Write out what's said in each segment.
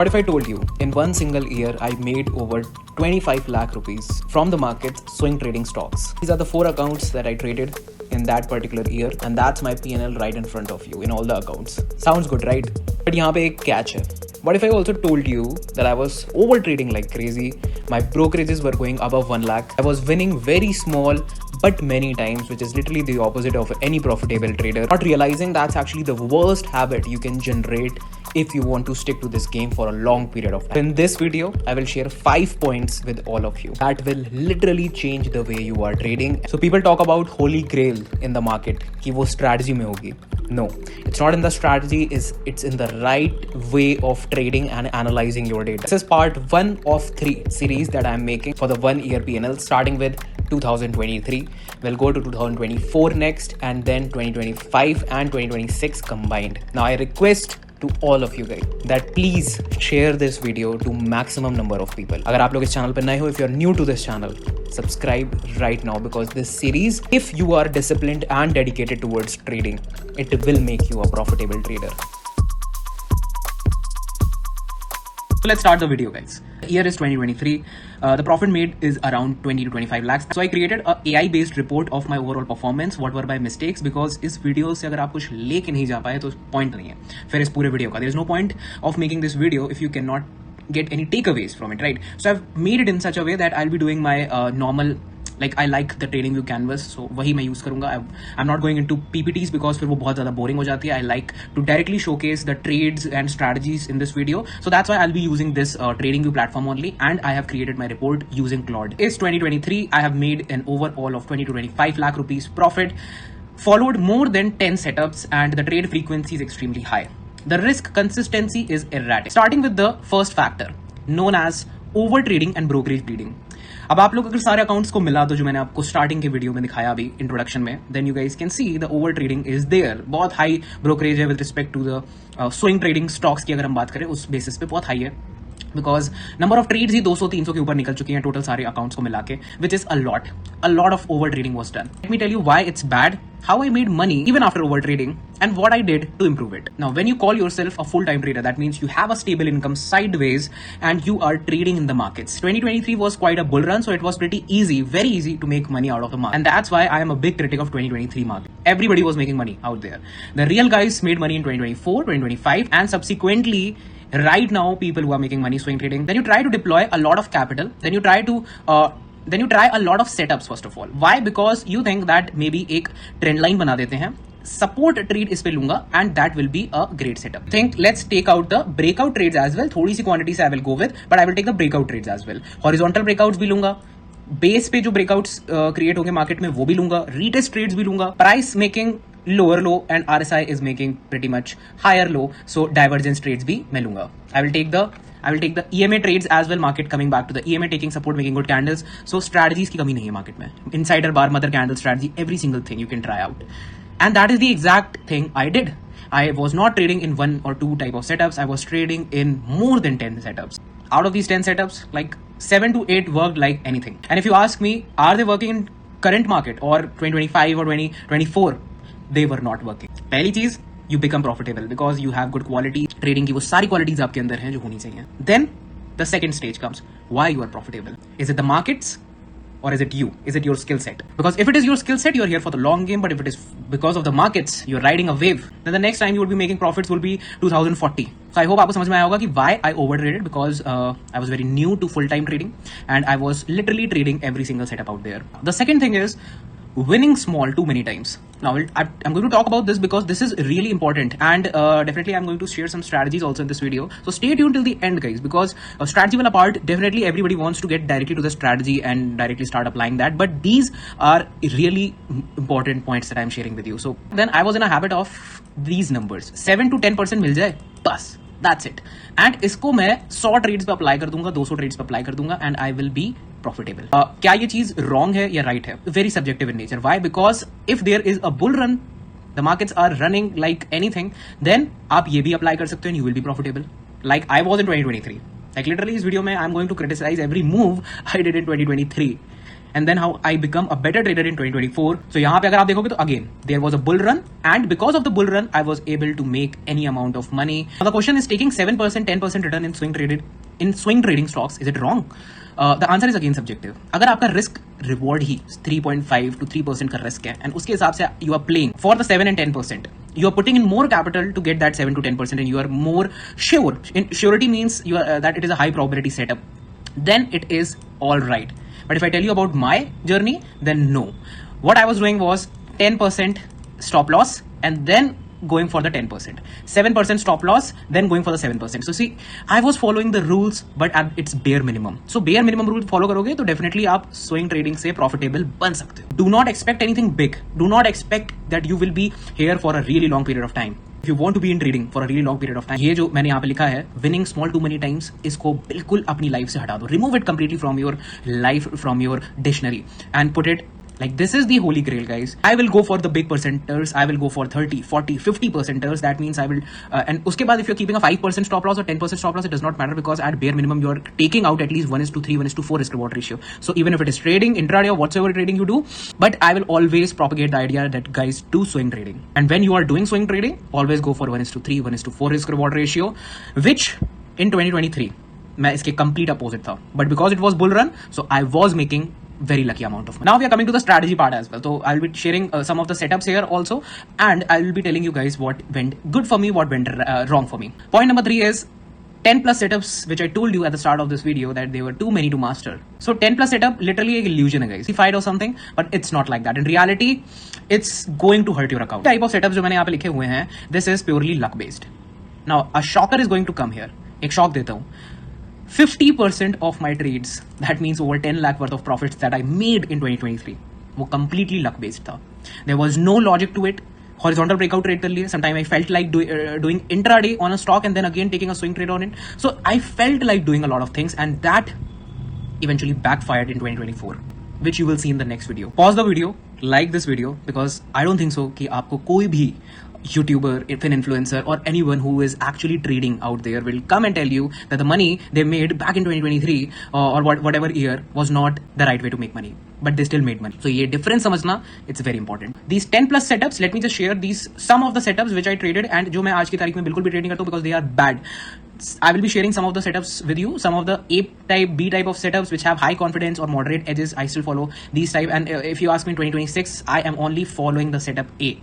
What if I told you in one single year I made over 25 lakh rupees from the markets swing trading stocks? These are the 4 accounts that I traded in that particular year, and that's my PnL right in front of you in all the accounts. Sounds good, right? But यहाँ पे एक catch है. What if I also told you that I was overtrading like crazy? My brokerages were going above 1 lakh. I was winning very small but many times, which is literally the opposite of any profitable trader. Not realizing that's actually the worst habit you can generate if you want to stick to this game for a long period of time. In this video, I will share 5 points with all of you that will literally change the way you are trading. So people talk about holy grail in the market कि वो strategy में होगी. No, it's not in the strategy, it's in the right way of trading and analyzing your data. This is part 1 of 3 series that I'm making for the 1 year PnL, starting with 2023. We'll go to 2024 next, and then 2025 and 2026 combined. Now I request to all of you guys that please share this video to maximum number of people. अगर आप लोग इस channel पे नए हो, if you're new to this channel, subscribe right now, because this series, if you are disciplined and dedicated towards trading, it will make you a profitable trader. So let's start the video, guys. The year is 2023. The profit made is around 20 to 25 lakhs. So I created a AI based report of my overall performance, what were my mistakes, because इस video से अगर आप कुछ लेके नहीं जा पाए तो पॉइंट नहीं है फिर इस पूरे वीडियो का. There is no point of making this video if you cannot get any takeaways from it, right? So I've made it in such a way that I'll be doing my normal, like I like the trading view canvas, so वही मैं use करूंगा. I'm not going into PPTs because फिर वो बहुत ज़्यादा boring हो जाती है. I like to directly showcase the trades and strategies in this video, so that's why I'll be using this trading view platform only, and I have created my report using Claude. It's 2023. I have made an overall of 20 to 25 lakh rupees profit, followed more than 10 setups, and the trade frequency is extremely high. The risk consistency is erratic. Starting with the first factor known as overtrading and brokerage bleeding. अब आप लोग अगर सारे accounts को मिला दो जो मैंने आपको स्टार्टिंग के वीडियो में दिखाया अभी इंट्रोडक्शन में, then you guys can see the over trading is there. बहुत हाई ब्रोकरेज है with respect to the swing trading stocks की. अगर हम बात करें उस बेसिस पे बहुत हाई है, बिकॉज नंबर ऑफ ट्रेड्स ही 200-300 के ऊपर निकल चुकी हैं टोटल सारे अकाउंट्स को मिला के, which is a lot of over trading was done. Let me tell you why it's bad, how I made money even after overtrading, and what I did to improve it. Now, when you call yourself a full-time trader, that means you have a stable income sideways and you are trading in the markets. 2023 was quite a bull run, so it was pretty easy, very easy to make money out of the market. And that's why I am a big critic of 2023 market. Everybody was making money out there. The real guys made money in 2024, 2025, and subsequently, right now, people who are making money swing trading, then you try to deploy a lot of capital, then you try a lot of setups first of all. Why? Because you think that maybe एक trend line बना देते हैं, support trade इस पे लूंगा, and that will be a great setup. Think let's take out the breakout trades as well. थोड़ी सी quantity से I will go with, but I will take the breakout trades as well. Horizontal breakouts भी लूंगा, base पे जो breakouts create होंगे market में वो भी लूंगा, रीटेस्ट ट्रेड्स भी लूंगा, price making lower low and RSI is making pretty much higher low, so divergence trades भी मैं लूंगा. I will take the EMA trades as well. Market coming back to the EMA, taking support, making good candles. So strategies की कमी नहीं है market में. Insider bar, mother candle strategy, every single thing you can try out. And that is the exact thing I did. I was not trading in 1 or 2 type of setups. I was trading in more than 10 setups. Out of these 10 setups, like 7 to 8 worked like anything. And if you ask me, are they working in current market or 2025 or 2024? They were not working. पहली चीज, you become profitable because you have good quality. Trading की वो सारी qualities आपके अंदर हैं जो होनी चाहिए. Then the second stage comes. Why you are profitable? Is it the markets or is it you? Is it your skill set? Because if it is your skill set, you are here for the long game. But if it is because of the markets, you are riding a wave, then the next time you will be making profits will be 2040. So I hope आपको समझ में आया होगा कि why I overtraded, because I was very new to full-time trading and I was literally trading every single setup out there. The second thing is winning small too many times. Now I'm going to talk about this because this is really important, and definitely I'm going to share some strategies also in this video. So stay tuned till the end, guys, because strategy wala part, definitely everybody wants to get directly to the strategy and directly start applying that, but these are really important points that I'm sharing with you. So then I was in a habit of these numbers, 7 to 10% मिल जाए बस, that's it. And इसको मैं 100 trades पे apply कर दूंगा, 200 trades पे apply कर दूंगा, and I will be profitable. क्या ये चीज wrong है या right है? Very subjective in nature. Why? Because if there is a bull run, the markets are running like anything, then आप ये भी अप्लाई कर सकते हो and you will be profitable. Like I was in 2023. Like literally इस video में I'm going to criticize every move I did in 2023. and then how I become a better trader in 2024. So यहाँ पे अगर आप देखोगे तो again there was a bull run, and because of the bull run I was able to make any amount of money. Now the question is, taking 7% 10% return in swing trading stocks, is it wrong? The answer is again subjective. अगर आपका risk reward he 3.5 to 3% का risk है and उसके हिसाब से you are playing for the 7 and 10%, you are putting in more capital to get that 7 to 10% and you are more sure. Surety means you are, that it is a high probability setup. Then it is all right. But if I tell you about my journey, then no. What I was doing was 10% stop loss and then going for the 10%, 7% stop loss, then going for the 7%. So see, I was following the rules, but at its bare minimum. So bare minimum rule follow करोगे तो definitely आप swing trading से profitable बन सकते हो. Do not expect anything big. Do not expect that you will be here for a really long period of time. If you want to be in trading for a really long period of time, ये जो मैंने यहाँ पे लिखा है winning small too many times, इसको बिल्कुल अपनी लाइफ से हटा दो. Remove it completely from your life, from your dictionary, and put it like this is the holy grail, guys. I will go for the big percenters. I will go for 30, 40, 50 percenters. That means I will, and uske baad if you're keeping a 5% stop loss or 10% stop loss, it does not matter because at bare minimum you're taking out at least 1:3, 1:4 risk reward ratio. So even if it is trading, intraday or whatsoever trading you do, but I will always propagate the idea that guys do swing trading. And when you are doing swing trading, always go for 1:3, 1:4 risk reward ratio, which in 2023, मैं इसके complete opposite था. But because it was bull run, so I was making very lucky amount of money. Now we are coming to the strategy part as well. So I'll be sharing some of the setups here also, and I will be telling you guys what went good for me, what went wrong for me. Point number 3 is 10 plus setups, which I told you at the start of this video that they were too many to master. So 10 plus setup literally an illusion, guys. Fight or something, but it's not like that. In reality, it's going to hurt your account. Type of setups जो मैंने यहाँ पे लिखे हुए हैं, this is purely luck based. Now a shocker is going to come here. एक shock देता हूँ. 50% of my trades, that means over 10 lakh worth of profits that I made in 2023, वो completely luck based था. There was no logic to it. Horizontal breakout trade कर लिए. Sometimes I felt like doing intraday on a stock and then again taking a swing trade on it. So I felt like doing a lot of things, and that eventually backfired in 2024, which you will see in the next video. Pause the video, like this video, because I don't think so कि आपको कोई भी YouTuber, if an influencer, or anyone who is actually trading out there will come and tell you that the money they made back in 2023 or whatever year was not the right way to make money, but they still made money. So ये difference समझना, it's very important. These 10 plus setups, let me just share some of the setups which I traded and जो मैं आज की तारीख में बिल्कुल भी ट्रेडिंग करता हूँ because they are bad. I will be sharing some of the setups with you, some of the A type, B type of setups which have high confidence or moderate edges. I still follow these type, and if you ask me in 2026, I am only following the setup A.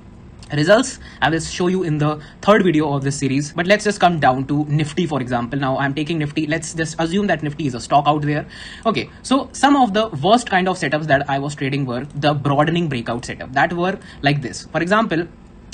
Results I will show you in the third video of this series, but let's just come down to Nifty, for example. Now I'm taking Nifty. Let's just assume that Nifty is a stock out there. Okay, so some of the worst kind of setups that I was trading were the broadening breakout setup that were like this. For example,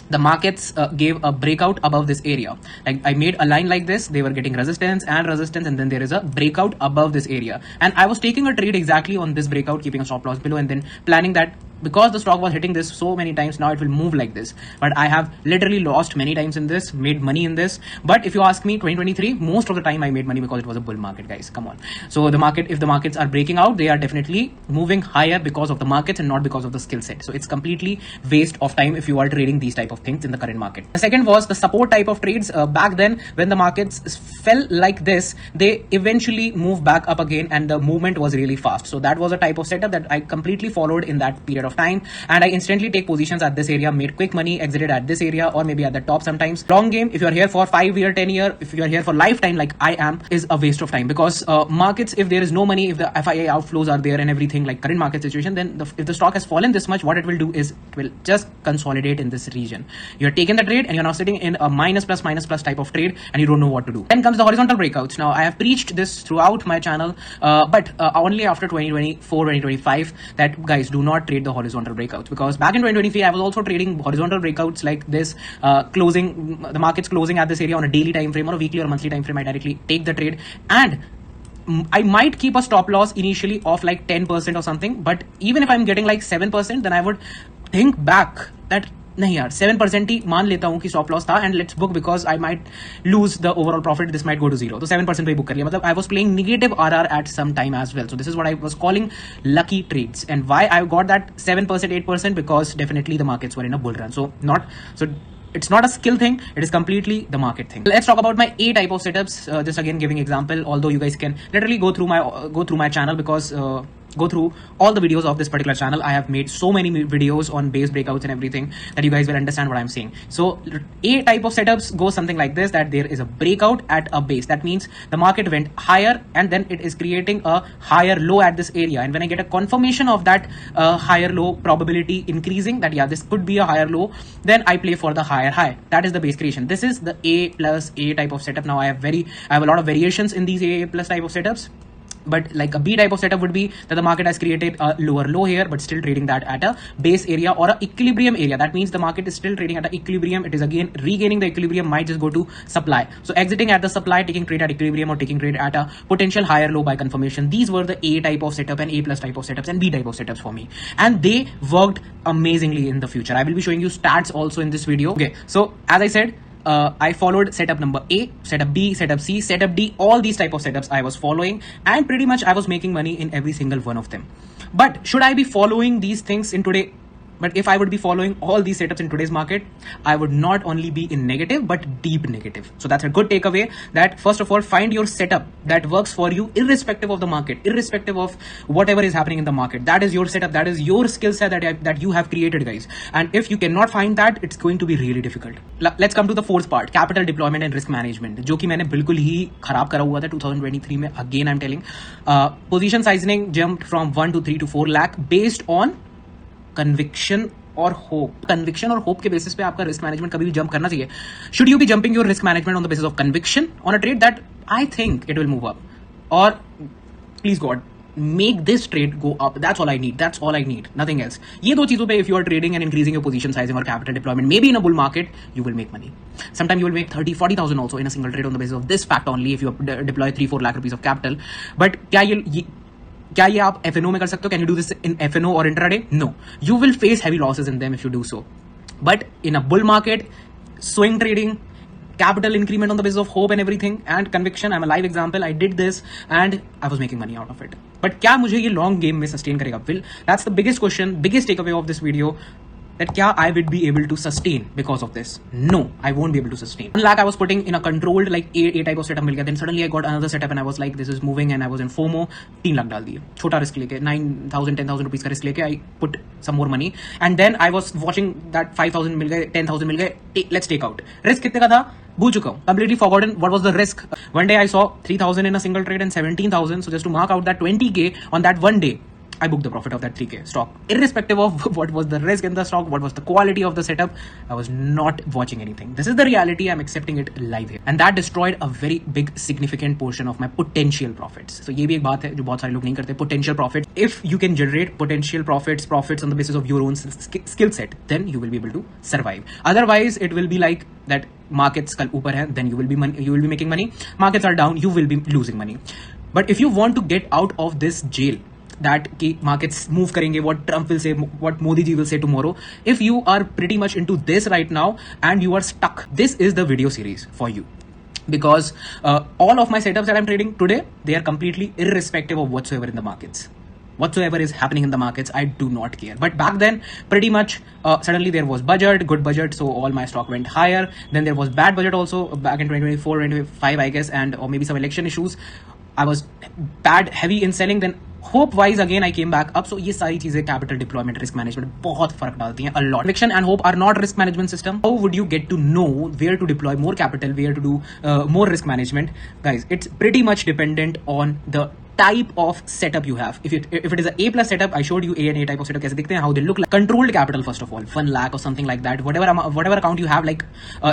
the markets gave a breakout above this area. Like I made a line like this, they were getting resistance, and then there is a breakout above this area, and I was taking a trade exactly on this breakout, keeping a stop loss below, and then planning that because the stock was hitting this so many times, now it will move like this. But I have literally lost many times in this, made money in this. But if you ask me, 2023, most of the time I made money because it was a bull market, guys. Come on. So the market, if the markets are breaking out, they are definitely moving higher because of the markets and not because of the skill set. So it's completely waste of time if you are trading these type of things in the current market. The second was the support type of trades. Back then, when the markets fell like this, they eventually moved back up again, and the movement was really fast. So that was a type of setup that I completely followed in that period of time, and I instantly take positions at this area, made quick money, exited at this area or maybe at the top sometimes. Long game, if you are here for 5 year, 10 year, if you are here for lifetime like I am, is a waste of time because markets, if there is no money, if the FIA outflows are there and everything like current market situation, then if the stock has fallen this much, what it will do is it will just consolidate in this region. You're taking the trade and you're now sitting in a minus plus type of trade and you don't know what to do. Then comes the horizontal breakouts. Now I have preached this throughout my channel, but only after 2024, 2025 that guys do not trade the horizontal breakouts, because back in 2023 I was also trading horizontal breakouts like this, closing the markets closing at this area on a daily time frame or a weekly or monthly time frame. I directly take the trade and I might keep a stop loss initially of like 10% or something, but even if I'm getting like 7%, then I would think back that नहीं यार 7% ही मान लेता हूँ कि stop loss था and let's book because I might lose the overall profit, this might go to zero. तो 7% पे book कर लिया. मतलब I was playing negative RR at some time as well. So this is what I was calling lucky trades and why I got that 7% 8% because definitely the markets were in a bull run. So it's not a skill thing, it is completely the market thing. Let's talk about my A type of setups, just again giving example, although you guys can literally go through my channel because go through all the videos of this particular channel. I have made so many videos on base breakouts and everything that you guys will understand what I'm saying. So a type of setups goes something like this, that there is a breakout at a base. That means the market went higher and then it is creating a higher low at this area. And when I get a confirmation of that higher low probability increasing, that yeah, this could be a higher low, then I play for the higher high. That is the base creation. This is the A plus A type of setup. Now I have a lot of variations in these A plus type of setups. But like a B type of setup would be that the market has created a lower low here, but still trading that at a base area or a equilibrium area. That means the market is still trading at an equilibrium. It is again regaining the equilibrium, might just go to supply. So exiting at the supply, taking trade at equilibrium, or taking trade at a potential higher low by confirmation. These were the A type of setup and A plus type of setups and B type of setups for me. And they worked amazingly in the future. I will be showing you stats also in this video. Okay, so as I said, I followed setup number A, setup B, setup C, setup D. All these type of setups I was following, and pretty much I was making money in every single one of them. But should I be following these things in today? But if I would be following all these setups in today's market, I would not only be in negative, but deep negative. So that's a good takeaway, that first of all, find your setup that works for you irrespective of the market, irrespective of whatever is happening in the market. That is your setup. That is your skill set that you have created, guys. And if you cannot find that, it's going to be really difficult. Let's come to the fourth part, capital deployment and risk management, जो कि मैंने बिल्कुल ही खराब करा हुआ था 2023 में. Again, I'm telling, position sizing jumped from 1 to 3 to 4 lakh based on conviction और होप. कन्विक्शन और होप के बेसिस पे आपका रिस्क मैनेजमेंट कभी भी जंप करना चाहिए. Should you be jumping your risk management on the basis of conviction on a trade that I think it will move up, और please God make this trade go up? That's all I need. That's all I need. Nothing else. ये दो चीजों पे if you are trading and increasing your position sizing or capital deployment, maybe in a bull market, you will make money. Sometimes you will make 30-40,000 also in a single trade on the basis of this fact only if you deploy 3-4 lakh rupees of capital. But क्या ये आप FNO में कर सकते हो? Can you do this in FNO or intraday? No. You will face heavy losses in them if you do so. But in a bull market, swing trading, capital increment on the basis of hope and everything, and conviction, I'm a live example. I did this and I was making money out of it. But क्या मुझे ये long game में sustain करेगा? Will, that's the biggest question, biggest takeaway of this video. That क्या I would be able to sustain because of this? No, I won't be able to sustain. 1 lakh I was putting in a controlled like A type of setup मिल गया. Then suddenly I got another setup and I was like, this is moving, and I was in FOMO. 3 lakh डाल दिए, छोटा risk लेके, 9,000 10,000 rupees का risk लेके I put some more money, and then I was watching that 5,000 मिल गए, 10,000 मिल गए, let's take out. Risk कितने का था भूल चुका हूँ, completely forgotten what was the risk. One day I saw 3,000 in a single trade and 17,000. So just to mark out that 20k on that one day, I booked the profit of that 3k stock, irrespective of what was the risk in the stock, what was the quality of the setup. I was not watching anything. This is the reality. I'm accepting it live here, and that destroyed a very big significant portion of my potential profits. So ये भी एक बात है जो बहुत सारे लोग नहीं करते, potential profit. If you can generate potential profits on the basis of your own skill set, then you will be able to survive. Otherwise, it will be like that. Markets कल ऊपर है, then you will be making money. Markets are down, you will be losing money. But if you want to get out of this jail, that ki markets move karenge, what Trump will say, what Modi ji will say tomorrow, if you are pretty much into this right now and you are stuck, this is the video series for you. Because all of my setups that I'm trading today, they are completely irrespective of whatsoever in the markets. Whatsoever is happening in the markets, I do not care. But back then, pretty much suddenly there was good budget, so all my stock went higher. Then there was bad budget also back in 2024, 2025, I guess, and or maybe some election issues. I was heavy in selling. Then hope wise again I came back up. So ये सारी चीजें capital deployment, risk management बहुत फर्क डालती हैं, a lot. Conviction and hope are not risk management system. How would you get to know where to deploy more capital, where to do more risk management? Guys, it's pretty much dependent on the type of setup you have. If it is a A plus setup, I showed you A and A type of setup कैसे दिखते हैं, how they look like. Controlled capital first of all, 1 lakh or something like that. Whatever account you have, like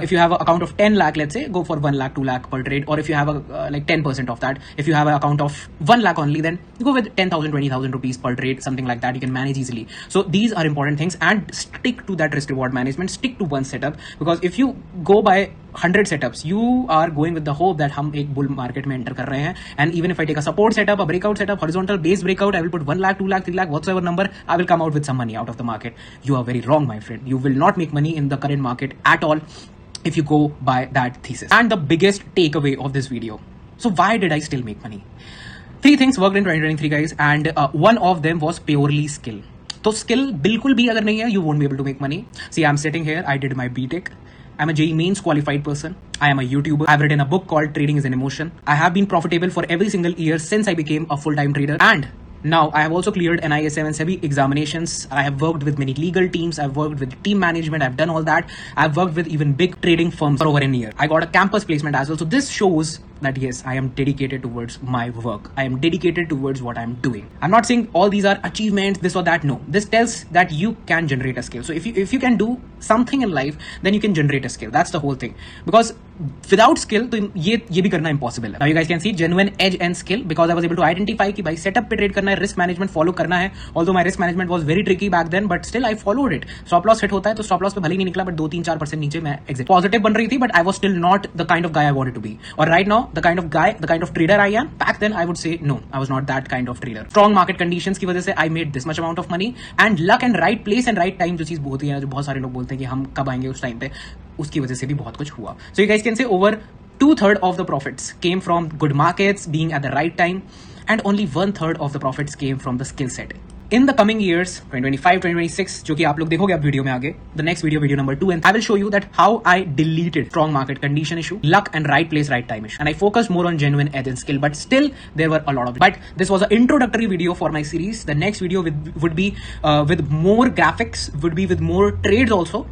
if you have an account of 10 lakh, let's say, go for 1 lakh, 2 lakh per trade. Or if you have like 10% of that, if you have an account of 1 lakh only, then go with 10,000, 20,000 rupees per trade, something like that. You can manage easily. So these are important things, and stick to that risk reward management. Stick to one setup, because if you go by 100 setups, you are going with the hope that हम एक bull market में enter कर रहे हैं. And even if I take a support setup, a breakout setup, horizontal base breakout, I will put 1 lakh, 2 lakh, 3 lakh, whatsoever number, I will come out with some money out of the market. You are very wrong, my friend. You will not make money in the current market at all if you go by that thesis. And the biggest takeaway of this video. So why did I still make money? 3 things worked in 2023, guys, and one of them was purely skill. So skill बिल्कुल भी अगर नहीं है, you won't be able to make money. See, I'm sitting here. I did my BTech. I'm a JEE Mains qualified person. I am a YouTuber. I've written a book called Trading is an Emotion. I have been profitable for every single year since I became a full-time trader. And Now, I have also cleared NISM and SEBI examinations. I have worked with many legal teams. I've worked with team management. I've done all that. I've worked with even big trading firms for over a year. I got a campus placement as well. So this shows that yes, I am dedicated towards my work. I am dedicated towards what I'm doing. I'm not saying all these are achievements, this or that. No, this tells that you can generate a skill. So if you can do something in life, then you can generate a skill. That's the whole thing. Because without skill, तो ये भी करना impossible है. Now you guys can see genuine edge and skill because I was able to identify कि भाई setup पे trade करना है, risk management follow करना है. Although my risk management was very tricky back then, but still I followed it. Stop loss hit होता है तो stop loss पे भले ही नहीं निकला, but 2-3-4% नीचे मैं exit. Positive बन रही थी, but I was still not the kind of guy I wanted to be. और right now, the kind of guy, the kind of trader I am, back then I would say no, I was not that kind of trader. Strong market conditions की वजह से I made this much amount of money and luck and right place and right time जो चीज होती है, जो बहुत सारे लोग बोलते हैं कि हम कब आएंगे उस टाइम पे, उसकी वजह से भी बहुत कुछ हुआ. So you guys can say over 2/3 of the profits came from good markets, being at the right time, and only 1/3 of the profits came from the skill set. In the coming years, 2025, 2026, जो कि आप लोग देखोगे अब video में आगे, the next video number 2, and I will show you that how I deleted strong market condition issue, luck and right place, right time issue, and I focused more on genuine edge and skill. But still, there were a lot of. But this was an introductory video for my series. The next video would be with more graphics, would be with more trades also,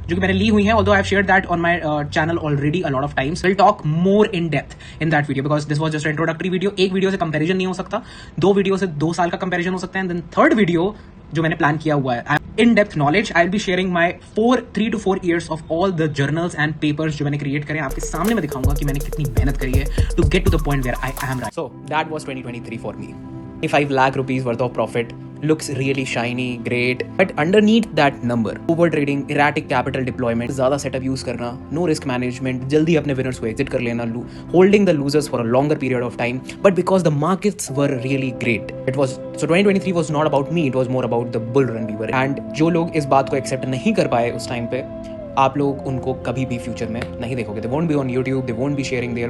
जो कि मैंने ली हुई है. Although I've shared that on my channel already a lot of times. We'll talk more in depth in that video because this was just an introductory video. एक video से comparison नहीं हो सकता, 2 वीडियो से 2 साल का कंपैरिजन हो सकता है. एंड देन थर्ड वीडियो जो मैंने प्लान किया हुआ है, in depth knowledge, I will be sharing my 3 to 4 years of all the journals and papers जो मैंने क्रिएट करे. आपके सामने मैं दिखाऊंगा कि मैंने कितनी मेहनत करी है to get to the point where I am right. So that was 2023 for me. 5 lakh rupees worth of profit looks really shiny, great, but underneath that number, overtrading, erratic capital deployment, ज़्यादा setup use करना, no risk management, जल्दी अपने winners को exit कर लेना, holding the losers for a longer period of time, but because the markets were really great, it was, so 2023 was not about me, it was more about the bull run we were in. And जो लोग इस बात को accept नहीं कर पाए उस time पे, आप लोग उनको कभी भी फ्यूचर में नहीं देखोगे. They won't be on YouTube, they won't be sharing their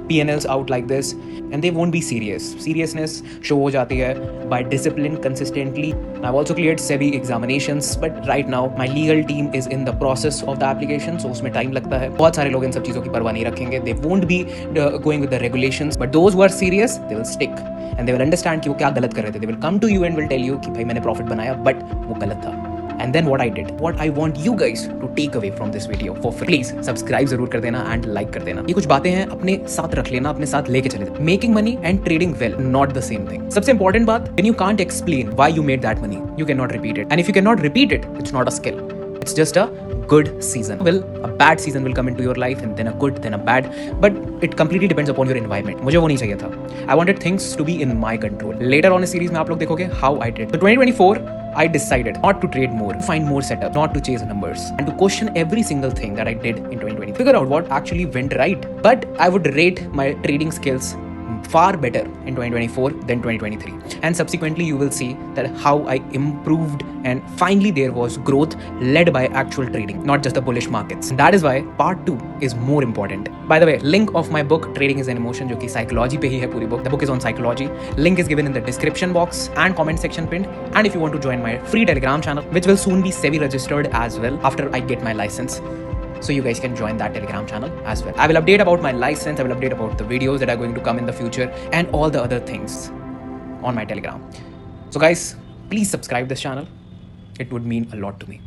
PnLs out like this, and they won't be serious. Seriousness show हो जाती है by discipline consistently. I've also cleared SEBI examinations, but right now my legal team is in the process of the application, so उसमें time लगता है. बहुत सारे लोग इन सब चीज़ों की परवाह नहीं रखेंगे. They won't be going with the regulations, but those who are serious, they will stick and they will understand कि वो क्या गलत कर रहे थे. They will come to you and will tell you कि भाई मैंने प्रॉफिट बनाया, but वो गलत था. And then what I did, what I want you guys to take away from this video for free. Please subscribe जरूर कर देना and like कर देना. ये कुछ बातें हैं अपने साथ रख लेना, अपने साथ लेके चले. Making money and trading well, not the same thing. सबसे important बात, when you can't explain why you made that money, you cannot repeat it. And if you cannot repeat it, it's not a skill. It's just a good season. Well, a bad season will come into your life and then a good, then a bad. But it completely depends upon your environment. मुझे वो नहीं चाहिए था. I wanted things to be in my control. Later on in series में आप लोग देखोगे how I did. So 2024, I decided not to trade more, find more setup, not to chase numbers, and to question every single thing that I did in 2020. Figure out what actually went right. But I would rate my trading skills far better in 2024 than 2023, and subsequently you will see that how I improved and finally there was growth led by actual trading, not just the bullish markets. And that is why part 2 is more important. By the way, link of my book Trading is an Emotion, जो कि psychology पे ही है पूरी book. The book is on psychology. Link is given in the description box and comment section pinned. And if you want to join my free Telegram channel, which will soon be SEBI registered as well after I get my license, so you guys can join that Telegram channel as well. I will update about my license, I will update about the videos that are going to come in the future and all the other things on my Telegram. So guys, please subscribe this channel. It would mean a lot to me.